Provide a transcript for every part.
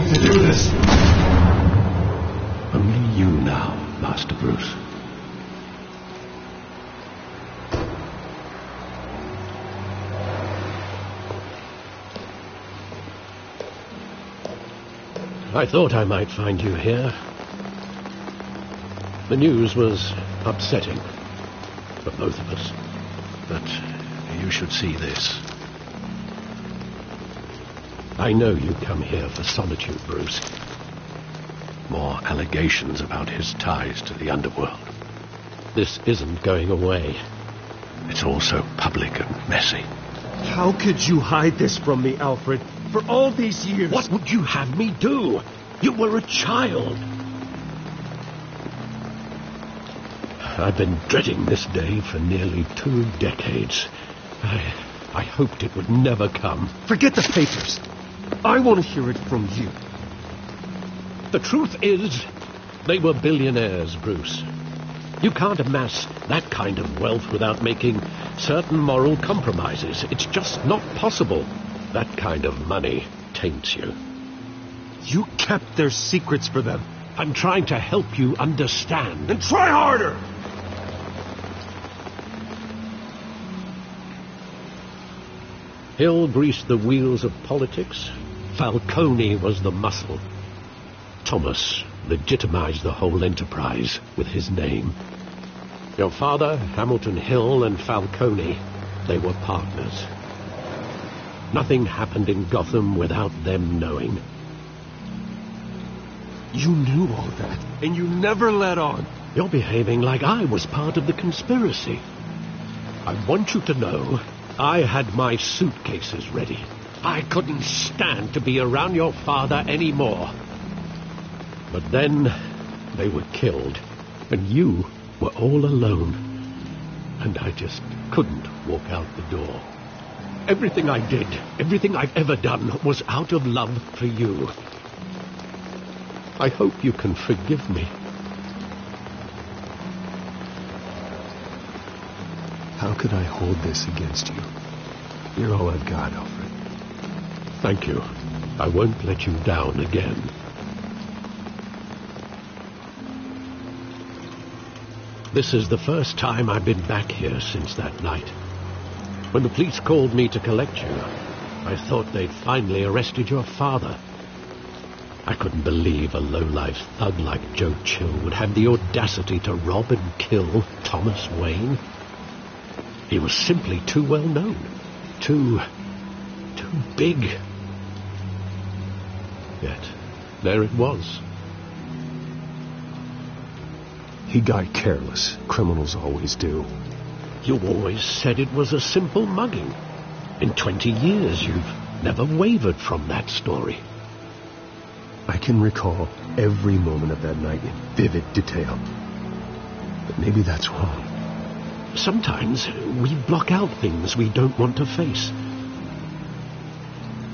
going to do this? Only you now, Master Bruce. I thought I might find you here. The news was upsetting for both of us. But you should see this. I know you come here for solitude, Bruce. More allegations about his ties to the underworld. This isn't going away. It's all so public and messy. How could you hide this from me, Alfred? For all these years... What would you have me do? You were a child. I've been dreading this day for nearly 2 decades. I hoped it would never come. Forget the papers. I want to hear it from you. The truth is, they were billionaires, Bruce. You can't amass that kind of wealth without making certain moral compromises. It's just not possible. That kind of money taints you. You kept their secrets for them. I'm trying to help you understand. Then try harder! Hill greased the wheels of politics. Falcone was the muscle. Thomas legitimized the whole enterprise with his name. Your father, Hamilton Hill, and Falcone, they were partners. Nothing happened in Gotham without them knowing. You knew all that, and you never let on. You're behaving like I was part of the conspiracy. I want you to know I had my suitcases ready. I couldn't stand to be around your father anymore. But then they were killed, and you were all alone. And I just couldn't walk out the door. Everything I did, everything I've ever done, was out of love for you. I hope you can forgive me. How could I hold this against you? You're all I've got, Alfred. Thank you. I won't let you down again. This is the first time I've been back here since that night. When the police called me to collect you, I thought they'd finally arrested your father. I couldn't believe a low-life thug like Joe Chill would have the audacity to rob and kill Thomas Wayne. He was simply too well known. Too big. Yet, there it was. He got careless. Criminals always do. You always said it was a simple mugging. In 20 years, you've never wavered from that story. I can recall every moment of that night in vivid detail. But maybe that's wrong. Sometimes we block out things we don't want to face.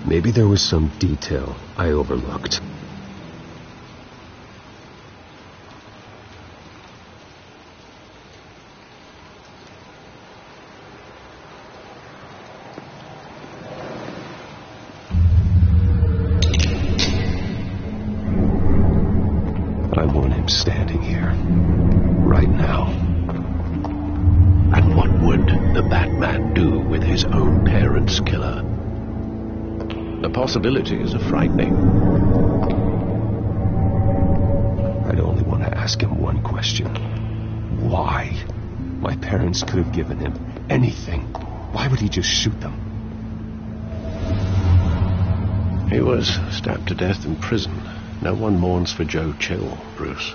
Maybe there was some detail I overlooked. I want him standing here, right now. And what would the Batman do with his own parents' killer? The possibilities are frightening. I'd only want to ask him one question. Why? My parents could have given him anything. Why would he just shoot them? He was stabbed to death in prison. No one mourns for Joe Chill, Bruce.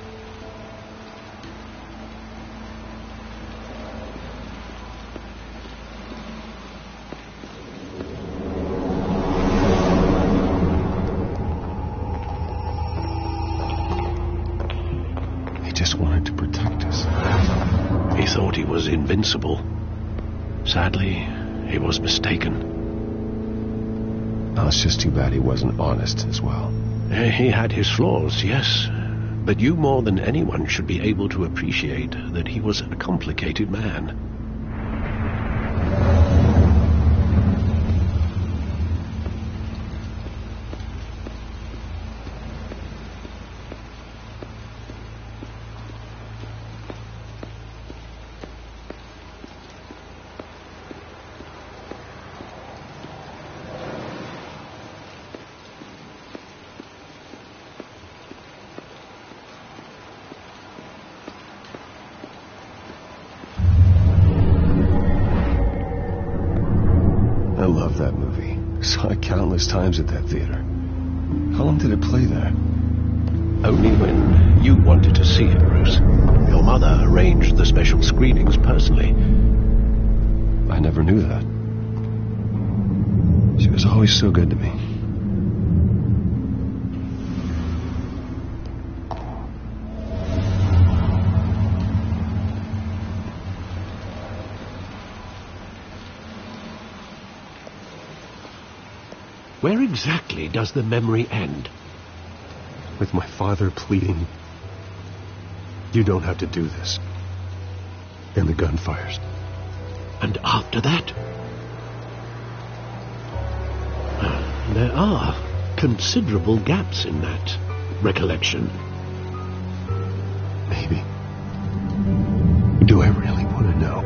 Just wanted to protect us. He thought he was invincible. Sadly, he was mistaken. Oh, it's just too bad he wasn't honest as well. He had his flaws, yes. But you more than anyone should be able to appreciate that he was a complicated man. saw it countless times at that theater. How long did it play there? Only when you wanted to see it, Bruce. Your mother arranged the special screenings personally. I never knew that. She was always so good to me. Where exactly does the memory end? With my father pleading, "You don't have to do this." And the gun fires. And after that? There are considerable gaps in that recollection. Maybe. Do I really want to know?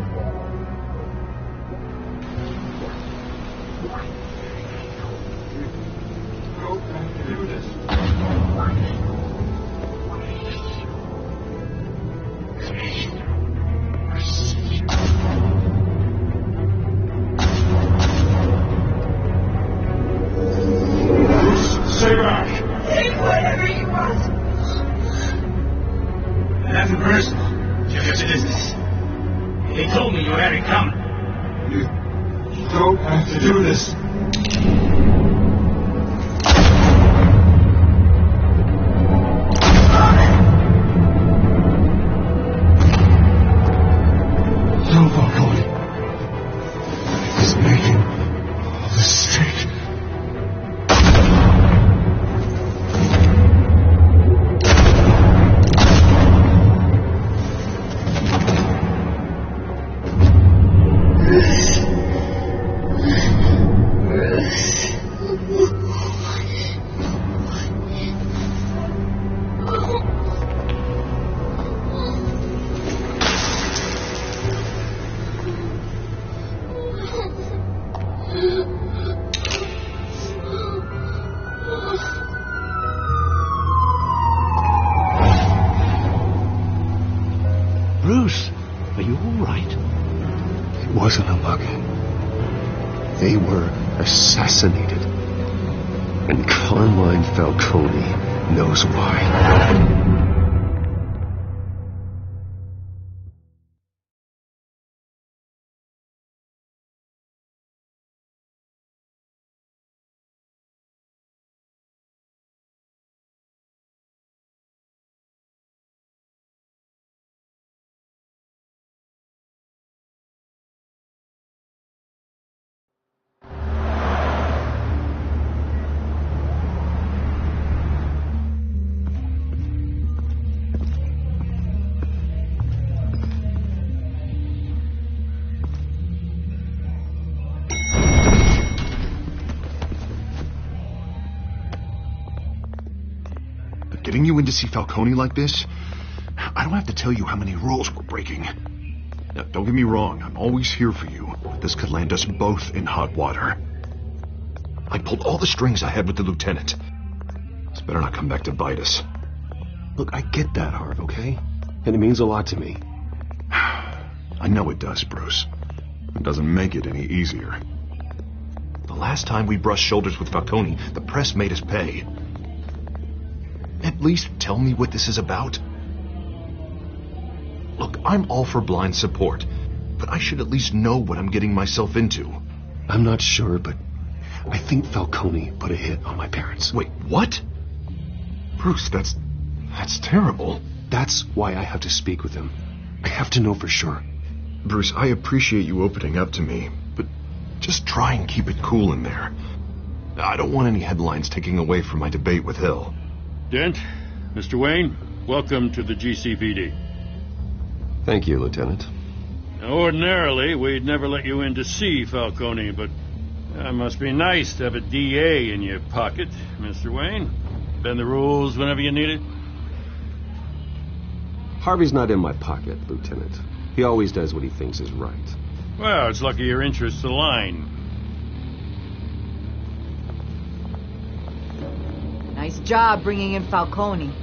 Stay back! Take whatever you want. Nothing personal. Just business. He told me you had it coming. You don't have to do this. No, Falcone. He's making a mistake. Bruce, are you all right? It wasn't a mug. They were assassinated. And Carmine Falcone knows why. Getting you in to see Falcone like this? I don't have to tell you how many rules we're breaking. Now, don't get me wrong, I'm always here for you, but this could land us both in hot water. I pulled all the strings I had with the lieutenant. This better not come back to bite us. Look, I get that, Harv, okay? And it means a lot to me. I know it does, Bruce. It doesn't make it any easier. The last time we brushed shoulders with Falcone, the press made us pay. At least tell me what this is about. Look, I'm all for blind support, but I should at least know what I'm getting myself into. I'm not sure, but I think Falcone put a hit on my parents. Wait, what? Bruce, that's terrible. That's why I have to speak with him. I have to know for sure. Bruce, I appreciate you opening up to me, but just try and keep it cool in there. I don't want any headlines taking away from my debate with Hill. Dent, Mr. Wayne, welcome to the GCPD. Thank you, Lieutenant. Now, ordinarily, we'd never let you in to see Falcone, but it must be nice to have a DA in your pocket, Mr. Wayne. Bend the rules whenever you need it. Harvey's not in my pocket, Lieutenant. He always does what he thinks is right. Well, it's lucky your interests align. Nice job bringing in Falcone.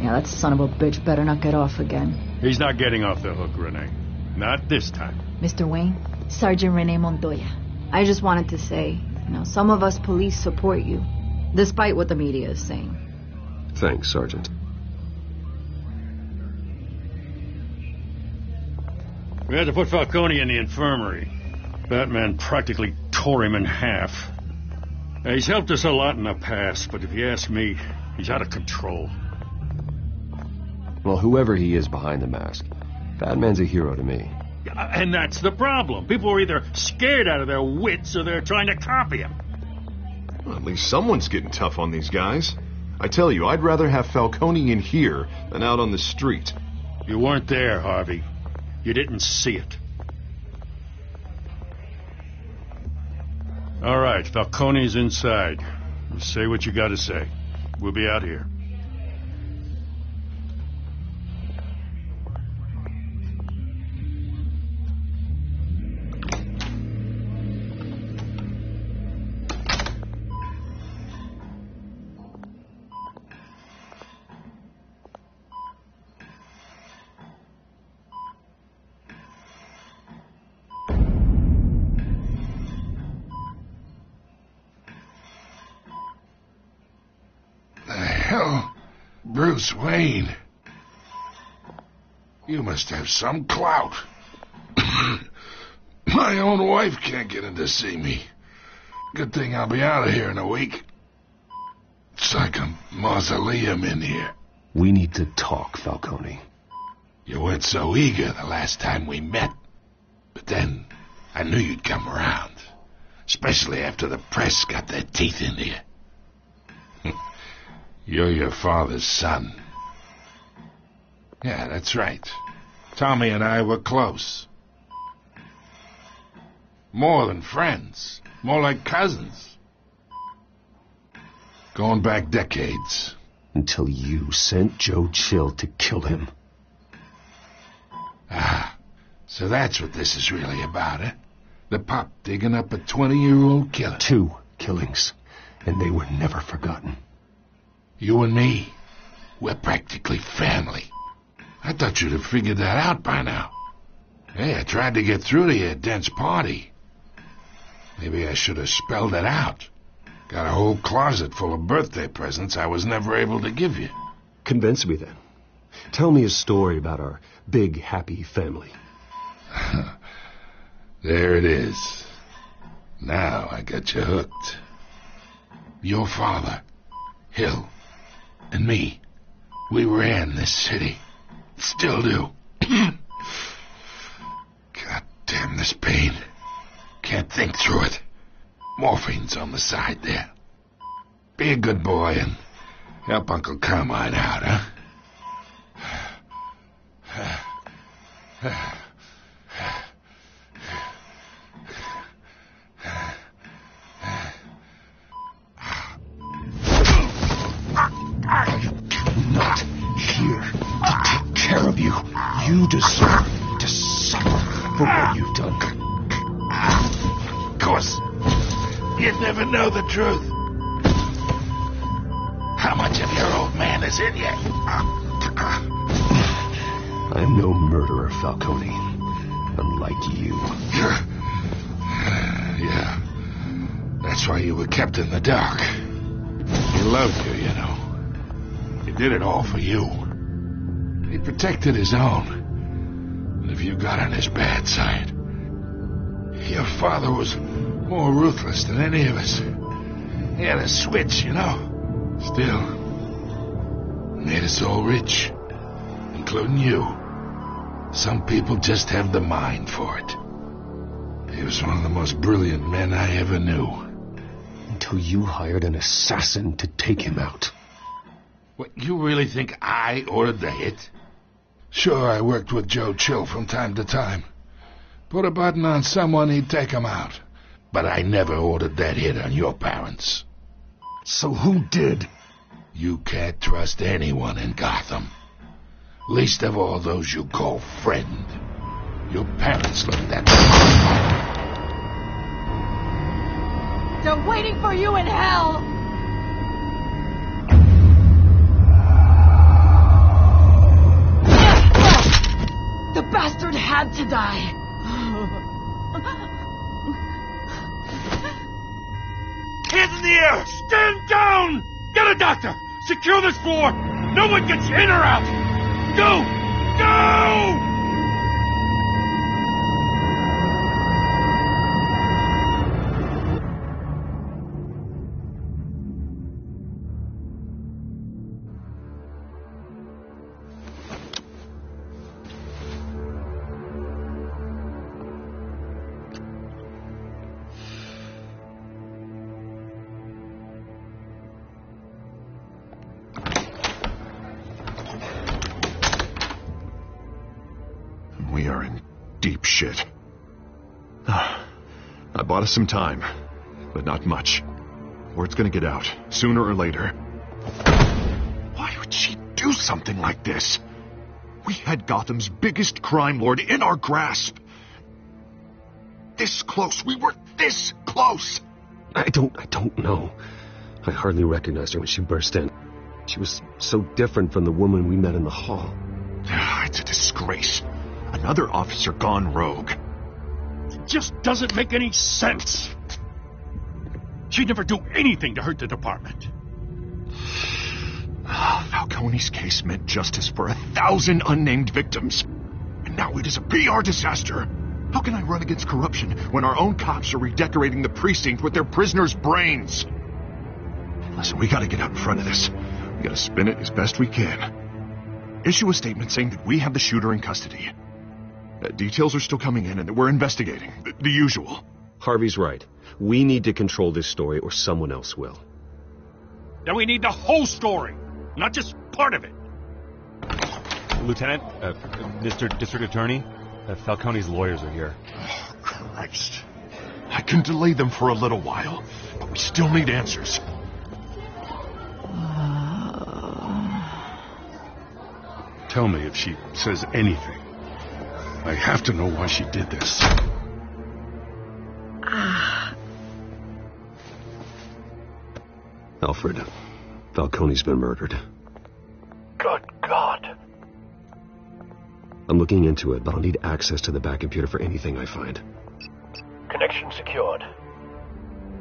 Yeah, that son of a bitch better not get off again. He's not getting off the hook, Renee. Not this time. Mr. Wayne, Sergeant Renee Montoya. I just wanted to say, Now, some of us police support you, despite what the media is saying. Thanks, Sergeant. We had to put Falcone in the infirmary. Batman practically tore him in half. He's helped us a lot in the past, but if you ask me, he's out of control. Well, whoever he is behind the mask, Batman's a hero to me. And that's the problem. People are either scared out of their wits or they're trying to copy him. Well, at least someone's getting tough on these guys. I tell you, I'd rather have Falcone in here than out on the street. You weren't there, Harvey. You didn't see it. All right, Falcone's inside. Say what you gotta say. We'll be out here. Bruce Wayne. You must have some clout. My own wife can't get in to see me. Good thing I'll be out of here in a week. It's like a mausoleum in here. We need to talk, Falcone. You weren't so eager the last time we met. But then, I knew you'd come around. Especially after the press got their teeth into you. You're your father's son. Yeah, that's right. Tommy and I were close. More than friends. More like cousins. Going back decades. Until you sent Joe Chill to kill him. Ah, so that's what this is really about, eh? The pup digging up a 20-year-old killer. 2 killings, and they were never forgotten. You and me, we're practically family. I thought you'd have figured that out by now. Hey, I tried to get through to your dense party. Maybe I should have spelled it out. Got a whole closet full of birthday presents I was never able to give you. Convince me then. Tell me a story about our big, happy family. There it is. Now I got you hooked. Your father, Hill, and me, we ran this city. Still do. God damn this pain. Can't think through it. Morphine's on the side there. Be a good boy and help Uncle Carmine out, huh? Not here to take care of you. You deserve to suffer for what you've done. Of course, you'd never know the truth. How much of your old man is in you? I'm no murderer, Falcone. Unlike you. Yeah. That's why you were kept in the dark. He loved you, you know. He did it all for you. He protected his own. But if you got on his bad side, your father was more ruthless than any of us. He had a switch, you know. Still, made us all rich, including you. Some people just have the mind for it. He was one of the most brilliant men I ever knew. Until you hired an assassin to take him out. What, you really think I ordered the hit? Sure, I worked with Joe Chill from time to time. Put a button on someone, he'd take him out. But I never ordered that hit on your parents. So who did? You can't trust anyone in Gotham. Least of all those you call friend. Your parents looked at me. They're waiting for you in hell! The bastard had to die! here! Stand down! Get a doctor! Secure this floor! No one gets in or out! Go! Go! We are in deep shit. I bought us some time, but not much. Word's gonna get out, sooner or later. Why would she do something like this? We had Gotham's biggest crime lord in our grasp. This close. We were this close. I don't know. I hardly recognized her when she burst in. She was so different from the woman we met in the hall. It's a disgrace. Another officer gone rogue. It just doesn't make any sense. She'd never do anything to hurt the department. Falcone's case meant justice for 1,000 unnamed victims. And now it is a PR disaster. How can I run against corruption when our own cops are redecorating the precinct with their prisoners' brains? Listen, we gotta get out in front of this. We gotta spin it as best we can. Issue a statement saying that we have the shooter in custody. Details are still coming in and that we're investigating. The usual. Harvey's right. We need to control this story or someone else will. Then we need the whole story, not just part of it. Lieutenant, Mr. District Attorney, Falcone's lawyers are here. Oh, Christ. I can delay them for a little while, but we still need answers. Tell me if she says anything. I have to know why she did this. Alfred, Falcone's been murdered. Good God. I'm looking into it, but I'll need access to the back computer for anything I find. Connection secured.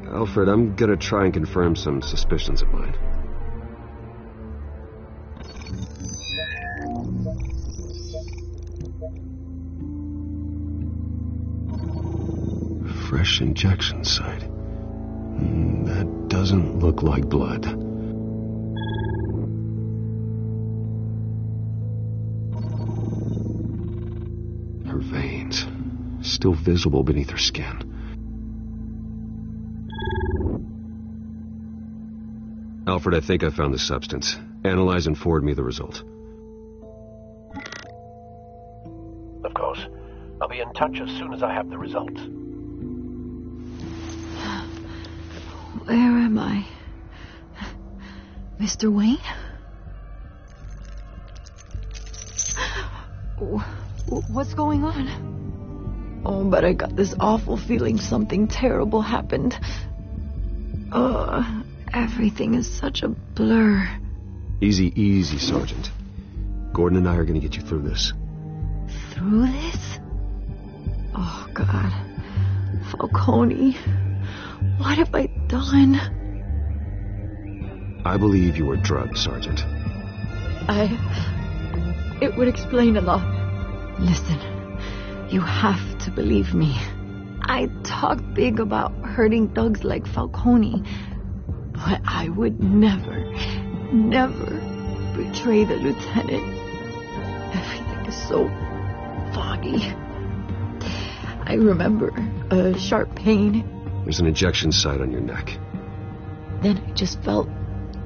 Alfred, I'm gonna try and confirm some suspicions of mine. Fresh injection site. That doesn't look like blood. Her veins, still visible beneath her skin. Alfred, I think I found the substance. Analyze and forward me the result. Of course. I'll be in touch as soon as I have the results. Where am I? Mr. Wayne? What's going on? Oh, but I got this awful feeling something terrible happened. Everything is such a blur. Easy, easy, Sergeant. Gordon and I are going to get you through this. Through this? Oh, God. Falcone. What have I done? I believe you were drugged, Sergeant. It would explain a lot. Listen, you have to believe me. I talk big about hurting thugs like Falcone, but I would never betray the lieutenant. Everything is so foggy. I remember a sharp pain. There's an injection site on your neck. Then I just felt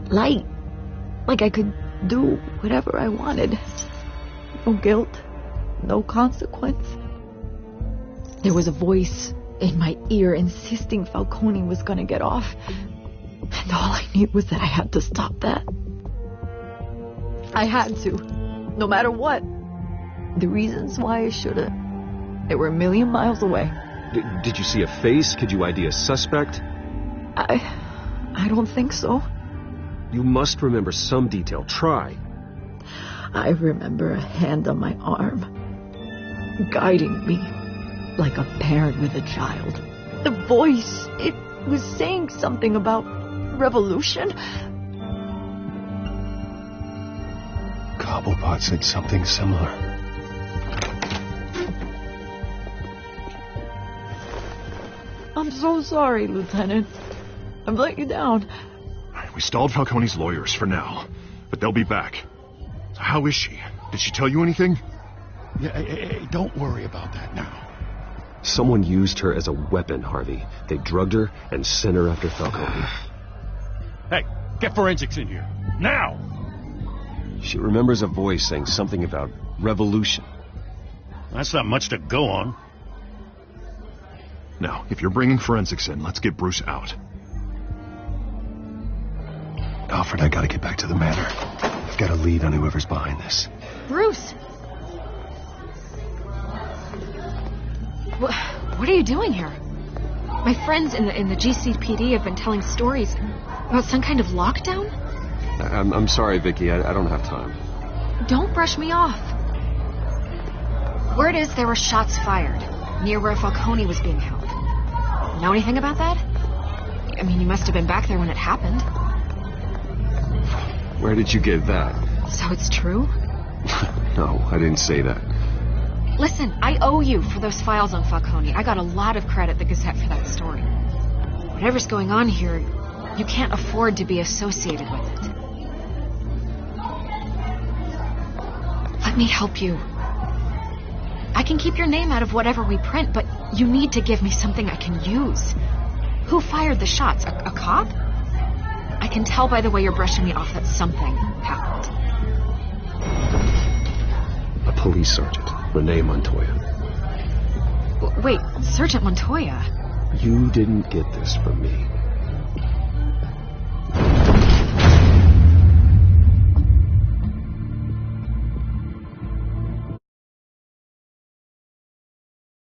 light. Like I could do whatever I wanted. No guilt. No consequence. There was a voice in my ear insisting Falcone was gonna get off. And all I knew was that I had to stop that. I had to. No matter what. The reasons why I should've, they were a million miles away. Did you see a face? Could you ID a suspect? I don't think so. You must remember some detail. Try. I remember a hand on my arm, guiding me like a parent with a child. The voice, it was saying something about revolution? Cobblepot said something similar. I'm so sorry, Lieutenant. I've let you down. We stalled Falcone's lawyers for now, but they'll be back. So how is she? Did she tell you anything? Yeah, hey, don't worry about that now. Someone used her as a weapon, Harvey. They drugged her and sent her after Falcone. Hey, get forensics in here. Now! She remembers a voice saying something about revolution. That's not much to go on. Now, if you're bringing forensics in, let's get Bruce out. Alfred, I gotta get back to the manor. I've got a lead on whoever's behind this. Bruce! What are you doing here? My friends in the GCPD have been telling stories about some kind of lockdown? I'm sorry, Vicky. I don't have time. Don't brush me off. Word is there were shots fired near where Falcone was being held. Know anything about that? I mean, you must have been back there when it happened. Where did you get that? So it's true? No, I didn't say that. Listen, I owe you for those files on Falcone. I got a lot of credit at the Gazette for that story. Whatever's going on here, you can't afford to be associated with it. Let me help you. I can keep your name out of whatever we print, but you need to give me something I can use. Who fired the shots? A cop? I can tell by the way you're brushing me off that something happened. A police sergeant, Renee Montoya. Wait, Sergeant Montoya? You didn't get this from me.